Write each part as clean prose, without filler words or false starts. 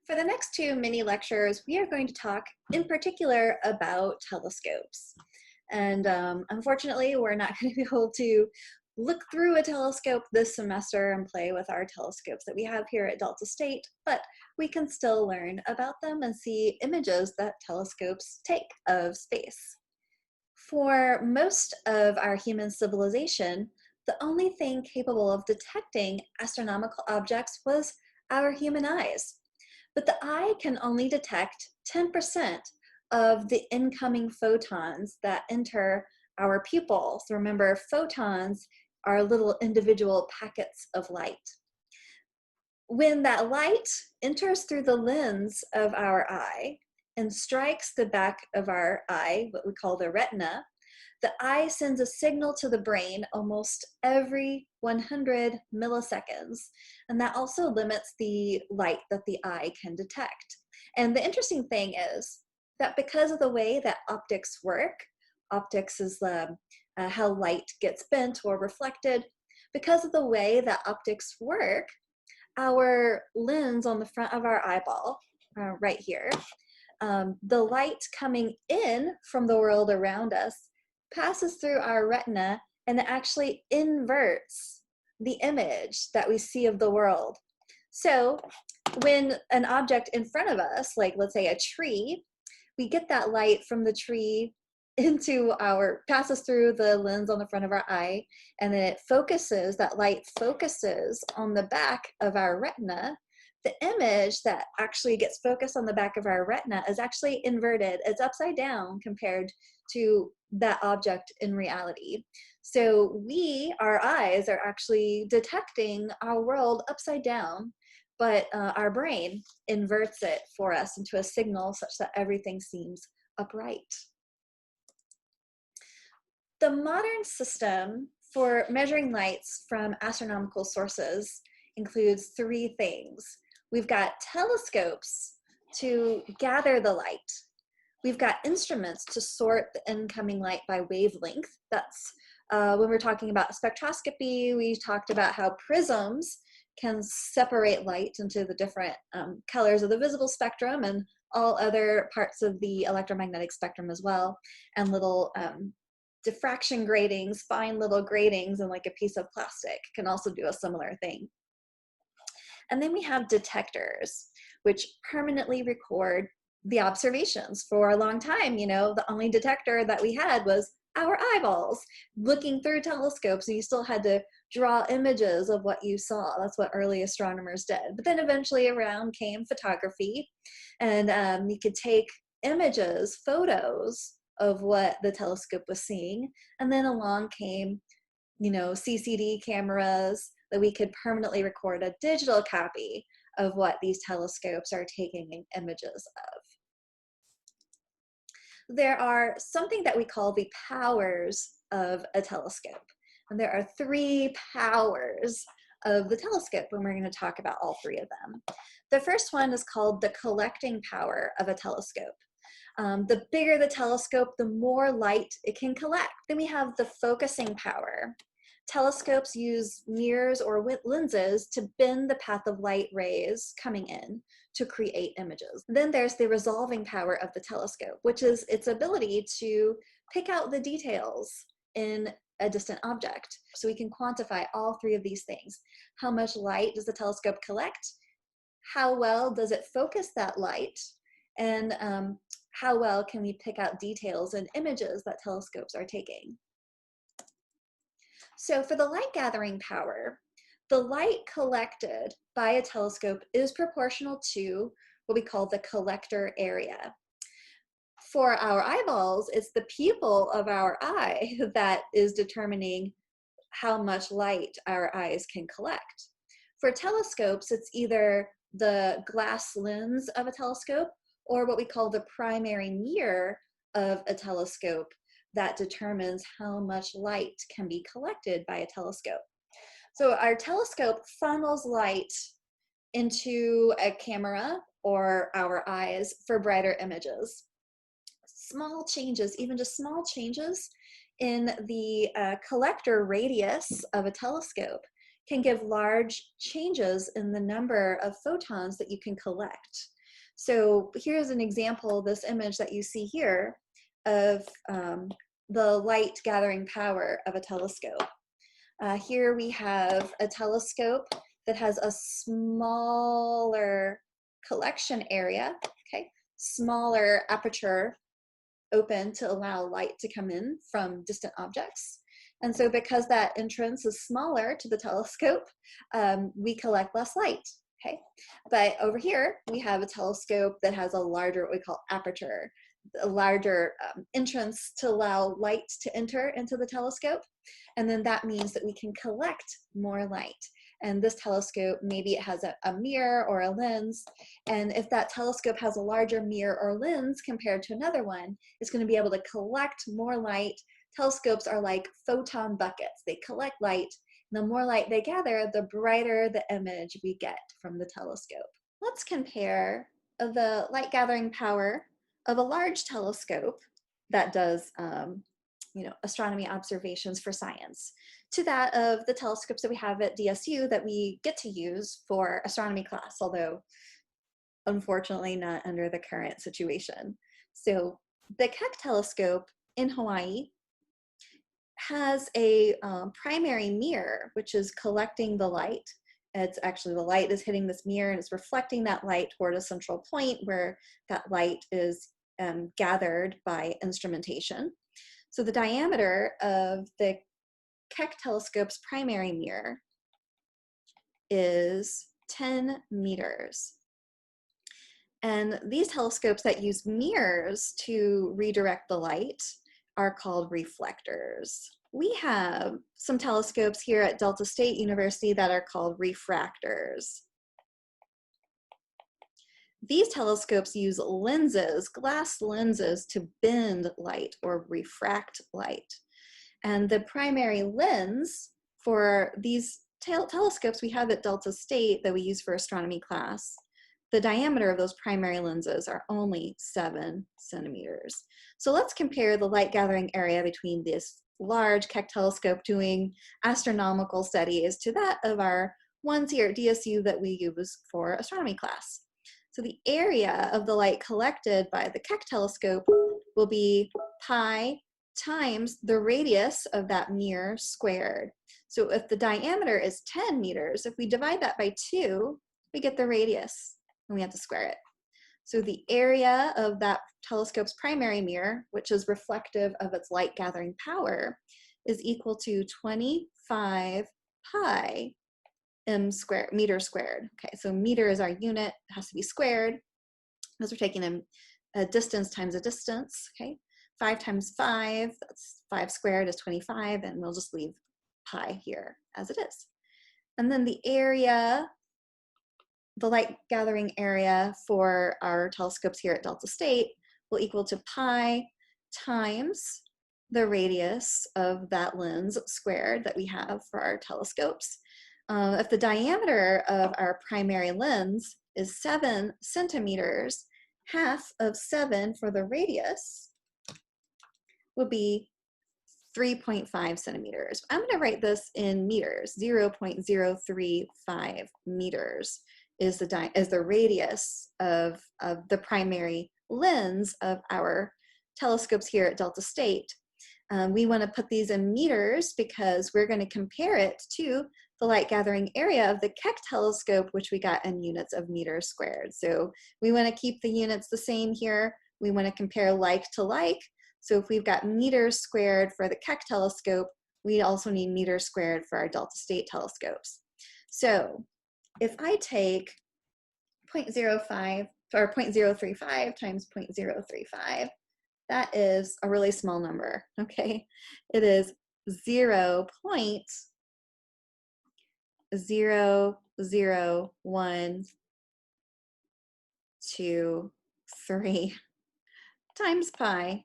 For the next two mini lectures, we are going to talk in particular about telescopes. And unfortunately, we're not going to be able to look through a telescope this semester and play with our telescopes that we have here at Delta State, but we can still learn about them and see images that telescopes take of space. For most of our human civilization, the only thing capable of detecting astronomical objects was our human eyes. But the eye can only detect 10% of the incoming photons that enter our pupil. So remember, photons are little individual packets of light. When that light enters through the lens of our eye and strikes the back of our eye, what we call the retina, the eye sends a signal to the brain almost every 100 milliseconds, and that also limits the light that the eye can detect. And the interesting thing is that because of the way that optics work, optics is how light gets bent or reflected, because of the way that optics work, our lens on the front of our eyeball, right here, the light coming in from the world around us passes through our retina and it actually inverts the image that we see of the world. So when an object in front of us, like let's say a tree, we get that light from the tree passes through the lens on the front of our eye, and then that light focuses on the back of our retina. The image that actually gets focused on the back of our retina is actually inverted. It's upside down compared to that object in reality. So our eyes are actually detecting our world upside down, but our brain inverts it for us into a signal such that everything seems upright. The modern system for measuring lights from astronomical sources includes three things. We've got telescopes to gather the light. We've got instruments to sort the incoming light by wavelength. That's when we're talking about spectroscopy, we talked about how prisms can separate light into the different colors of the visible spectrum and all other parts of the electromagnetic spectrum as well, and little diffraction gratings, fine little gratings, and like a piece of plastic can also do a similar thing. And then we have detectors, which permanently record the observations. For a long time, the only detector that we had was our eyeballs looking through telescopes, and you still had to draw images of what you saw. That's what early astronomers did. But then eventually around came photography, and you could take images, photos of what the telescope was seeing, and then along came CCD cameras that we could permanently record a digital copy of what these telescopes are taking images of. There are something that we call the powers of a telescope, and there are three powers of the telescope, and we're going to talk about all three of them. The first one is called the collecting power of a telescope. The bigger the telescope, the more light it can collect. Then we have the focusing power. Telescopes use mirrors or lenses to bend the path of light rays coming in to create images. Then there's the resolving power of the telescope, which is its ability to pick out the details in a distant object. So we can quantify all three of these things. How much light does the telescope collect? How well does it focus that light? And how well can we pick out details and images that telescopes are taking? So for the light gathering power, the light collected by a telescope is proportional to what we call the collector area. For our eyeballs, it's the pupil of our eye that is determining how much light our eyes can collect. For telescopes, it's either the glass lens of a telescope or what we call the primary mirror of a telescope that determines how much light can be collected by a telescope. So our telescope funnels light into a camera or our eyes for brighter images. Small changes, even just small changes in the collector radius of a telescope can give large changes in the number of photons that you can collect. So here's an example, this image that you see here of the light gathering power of a telescope. Here we have a telescope that has a smaller collection area, okay, smaller aperture open to allow light to come in from distant objects. And so because that entrance is smaller to the telescope, we collect less light, okay? But over here, we have a telescope that has a larger, what we call aperture, a larger entrance to allow light to enter into the telescope. And then that means that we can collect more light. And this telescope, maybe it has a mirror or a lens. And if that telescope has a larger mirror or lens compared to another one, it's going to be able to collect more light. Telescopes are like photon buckets. They collect light. And the more light they gather, the brighter the image we get from the telescope. Let's compare the light gathering power of a large telescope that does astronomy observations for science to that of the telescopes that we have at DSU that we get to use for astronomy class, although unfortunately not under the current situation. So the Keck telescope in Hawaii has a primary mirror, which is collecting the light. It's actually the light is hitting this mirror and it's reflecting that light toward a central point where that light is gathered by instrumentation. So the diameter of the Keck telescope's primary mirror is 10 meters. And these telescopes that use mirrors to redirect the light are called reflectors. We have some telescopes here at Delta State University that are called refractors. These telescopes use lenses, glass lenses, to bend light or refract light. And the primary lens for these telescopes we have at Delta State that we use for astronomy class, the diameter of those primary lenses are only 7 centimeters. So let's compare the light gathering area between this large Keck telescope doing astronomical studies to that of our ones here at DSU that we use for astronomy class. So the area of the light collected by the Keck telescope will be pi times the radius of that mirror squared. So if the diameter is 10 meters, if we divide that by 2, we get the radius, and we have to square it. So the area of that telescope's primary mirror, which is reflective of its light gathering power, is equal to 25 pi meter squared. Okay, so meter is our unit, it has to be squared, because we're taking a distance times a distance, okay? 5 times 5, that's 5 squared is 25, and we'll just leave pi here as it is. And then the area, the light gathering area for our telescopes here at Delta State will equal to pi times the radius of that lens squared that we have for our telescopes. If the diameter of our primary lens is 7 centimeters, half of 7 for the radius will be 3.5 centimeters. I'm going to write this in meters. 0.035 meters is the radius of the primary lens of our telescopes here at Delta State. We want to put these in meters because we're going to compare it to the light gathering area of the Keck telescope, which we got in units of meters squared. So we want to keep the units the same here. We want to compare like to like. So if we've got meters squared for the Keck telescope, we also need meters squared for our Delta State telescopes. So if I take 0.05 or 0.035 times 0.035, that is a really small number, okay? It is 0.00123 times pi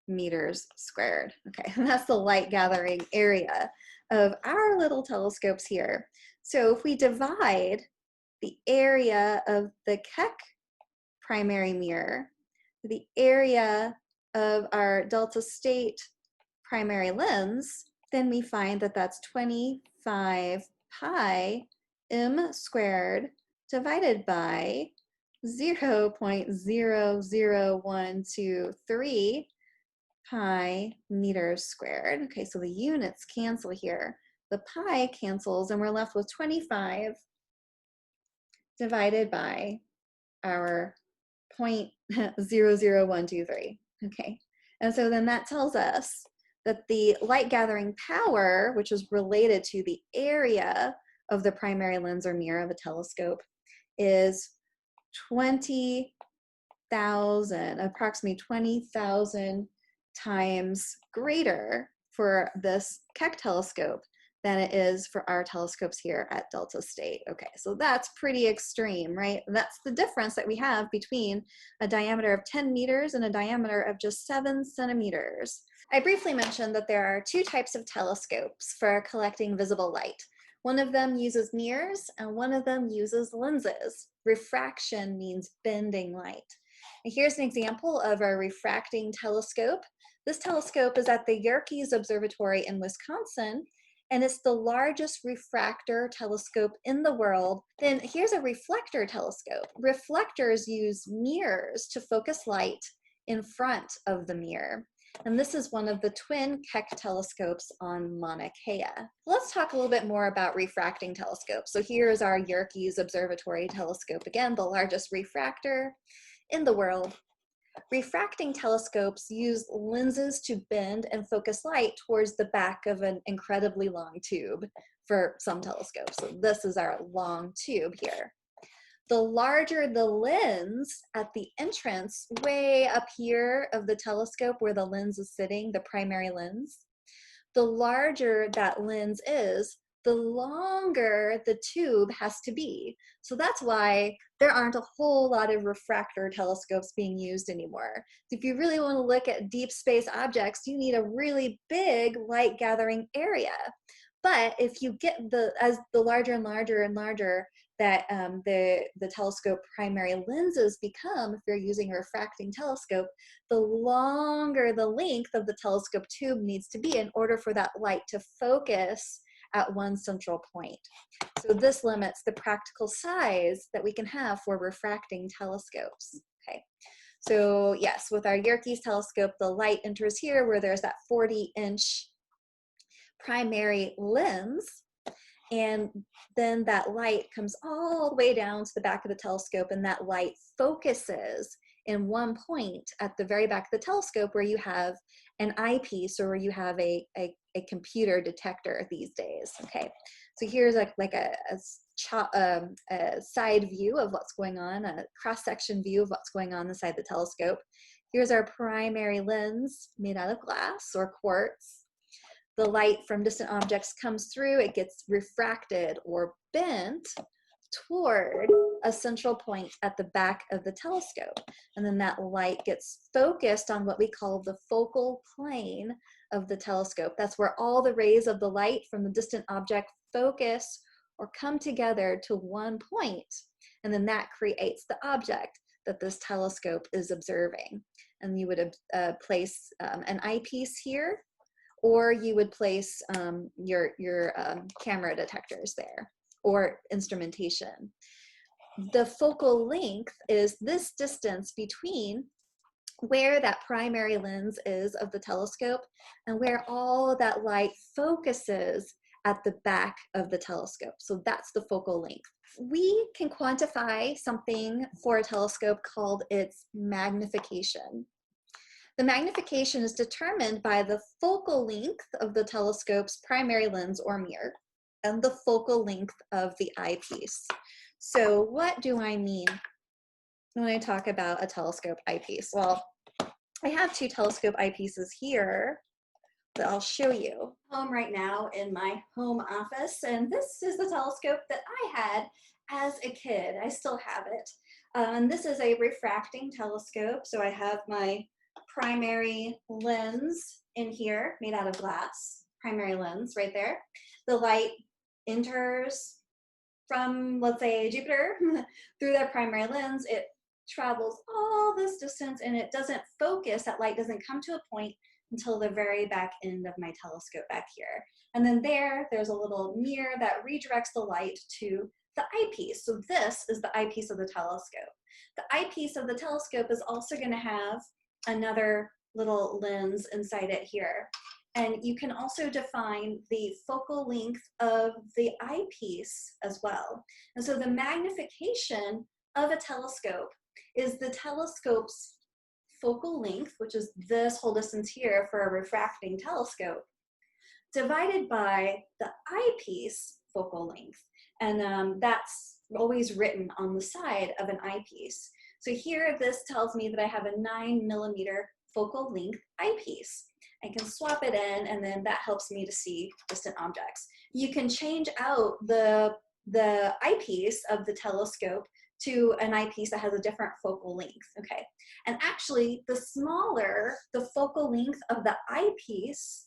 meters squared. Okay, and that's the light gathering area of our little telescopes here. So if we divide the area of the Keck primary mirror, the area of our Delta State primary lens, then we find that that's 25 pi m squared divided by 0.00123 pi meters squared. Okay, so the units cancel here. The pi cancels and we're left with 25 divided by our 0.00123. Okay, and so then that tells us that the light gathering power, which is related to the area of the primary lens or mirror of a telescope, is 20,000, approximately 20,000 times greater for this Keck telescope than it is for our telescopes here at Delta State. Okay, so that's pretty extreme, right? That's the difference that we have between a diameter of 10 meters and a diameter of just 7 centimeters. I briefly mentioned that there are two types of telescopes for collecting visible light. One of them uses mirrors and one of them uses lenses. Refraction means bending light. And here's an example of a refracting telescope. This telescope is at the Yerkes Observatory in Wisconsin, and it's the largest refractor telescope in the world. Then here's a reflector telescope. Reflectors use mirrors to focus light in front of the mirror. And this is one of the twin Keck telescopes on Mauna Kea. Let's talk a little bit more about refracting telescopes. So here's our Yerkes Observatory telescope, again, the largest refractor in the world. Refracting telescopes use lenses to bend and focus light towards the back of an incredibly long tube for some telescopes. So this is our long tube here. The larger the lens at the entrance, way up here of the telescope where the lens is sitting, the primary lens, the larger that lens is, the longer the tube has to be. So that's why there aren't a whole lot of refractor telescopes being used anymore. If you really want to look at deep space objects, you need a really big light gathering area. But if you get as the larger and larger and larger that the telescope primary lenses become, if you're using a refracting telescope, the longer the length of the telescope tube needs to be in order for that light to focus at one central point. So this limits the practical size that we can have for refracting telescopes. Okay. So yes, with our Yerkes telescope, the light enters here where there's that 40-inch primary lens, and then that light comes all the way down to the back of the telescope, and that light focuses in one point at the very back of the telescope where you have an eyepiece or where you have a computer detector these days. Okay, so here's a side view of what's going on, a cross-section view of what's going on inside the telescope. Here's our primary lens made out of glass or quartz. The light from distant objects comes through, it gets refracted or bent toward a central point at the back of the telescope. And then that light gets focused on what we call the focal plane of the telescope. That's where all the rays of the light from the distant object focus or come together to one point. And then that creates the object that this telescope is observing. And you would place an eyepiece here, or you would place your camera detectors there, or instrumentation. The focal length is this distance between where that primary lens is of the telescope and where all of that light focuses at the back of the telescope. So that's the focal length. We can quantify something for a telescope called its magnification. The magnification is determined by the focal length of the telescope's primary lens or mirror and the focal length of the eyepiece. So what do I mean when I talk about a telescope eyepiece? Well, I have two telescope eyepieces here that I'll show you. Home right now in my home office, and this is the telescope that I had as a kid. I still have it. And this is a refracting telescope, so I have my primary lens in here made out of glass, primary lens right there. The light enters from, let's say, Jupiter through that primary lens. It travels all this distance and it doesn't focus, that light doesn't come to a point until the very back end of my telescope back here. And then there's a little mirror that redirects the light to the eyepiece. So this is the eyepiece of the telescope. The eyepiece of the telescope is also going to have another little lens inside it here. And you can also define the focal length of the eyepiece as well. And so the magnification of a telescope is the telescope's focal length, which is this whole distance here for a refracting telescope, divided by the eyepiece focal length. And that's always written on the side of an eyepiece. So here, this tells me that I have a 9mm focal length eyepiece. I can swap it in, and then that helps me to see distant objects. You can change out the eyepiece of the telescope to an eyepiece that has a different focal length, okay? And actually, the smaller the focal length of the eyepiece,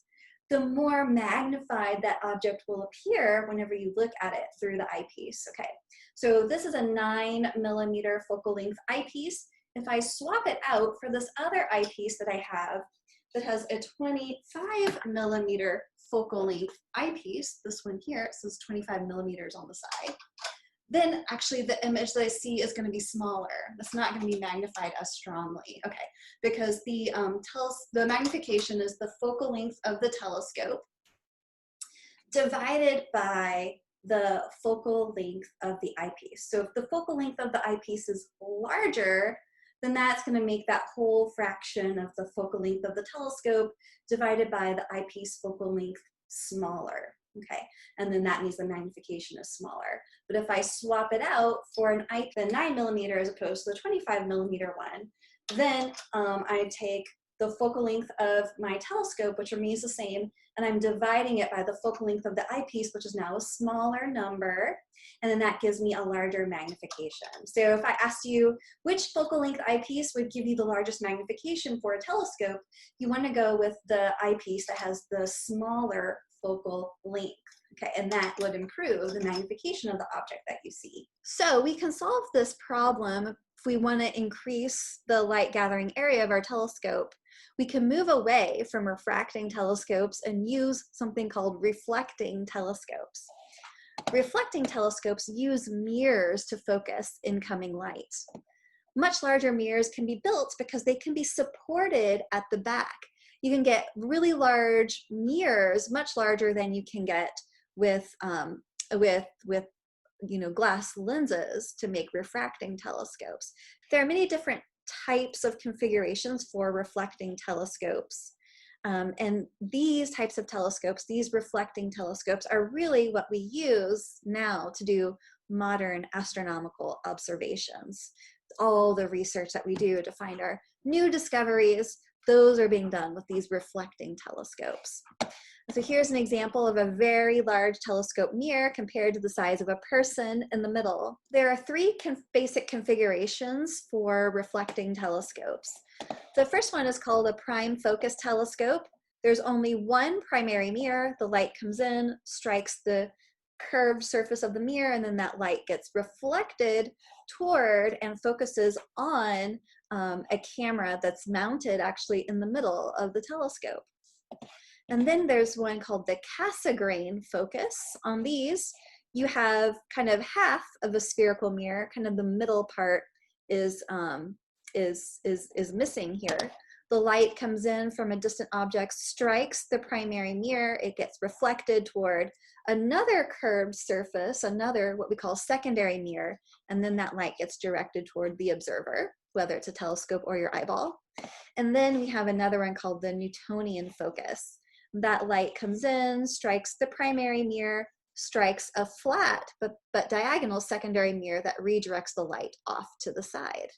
the more magnified that object will appear whenever you look at it through the eyepiece, okay? So this is a 9mm focal length eyepiece. If I swap it out for this other eyepiece that I have that has a 25mm focal length eyepiece, this one here, it says 25mm on the side, then actually the image that I see is going to be smaller. It's not going to be magnified as strongly, okay? Because the magnification is the focal length of the telescope divided by the focal length of the eyepiece. So if the focal length of the eyepiece is larger, then that's going to make that whole fraction of the focal length of the telescope divided by the eyepiece focal length smaller. Okay, and then that means the magnification is smaller. But if I swap it out for the 9mm as opposed to the 25mm one, then I take the focal length of my telescope, which remains the same, and I'm dividing it by the focal length of the eyepiece, which is now a smaller number, and then that gives me a larger magnification. So if I asked you which focal length eyepiece would give you the largest magnification for a telescope, you want to go with the eyepiece that has the smaller focal length, okay, and that would improve the magnification of the object that you see. So we can solve this problem if we want to increase the light gathering area of our telescope. We can move away from refracting telescopes and use something called reflecting telescopes. Reflecting telescopes use mirrors to focus incoming light. Much larger mirrors can be built because they can be supported at the back. You can get really large mirrors, much larger than you can get with glass lenses to make refracting telescopes. There are many different types of configurations for reflecting telescopes. And these types of telescopes, these reflecting telescopes, are really what we use now to do modern astronomical observations. All the research that we do to find our new discoveries, those are being done with these reflecting telescopes. So here's an example of a very large telescope mirror compared to the size of a person in the middle. There are three basic configurations for reflecting telescopes. The first one is called a prime focus telescope. There's only one primary mirror. The light comes in, strikes the curved surface of the mirror, and then that light gets reflected toward and focuses on a camera that's mounted actually in the middle of the telescope. And then there's one called the Cassegrain focus. On these, you have kind of half of a spherical mirror, kind of the middle part is missing here. The light comes in from a distant object, strikes the primary mirror, it gets reflected toward another curved surface, another what we call secondary mirror, and then that light gets directed toward the observer, whether it's a telescope or your eyeball. And then we have another one called the Newtonian focus. That light comes in, strikes the primary mirror, strikes a flat but diagonal secondary mirror that redirects the light off to the side.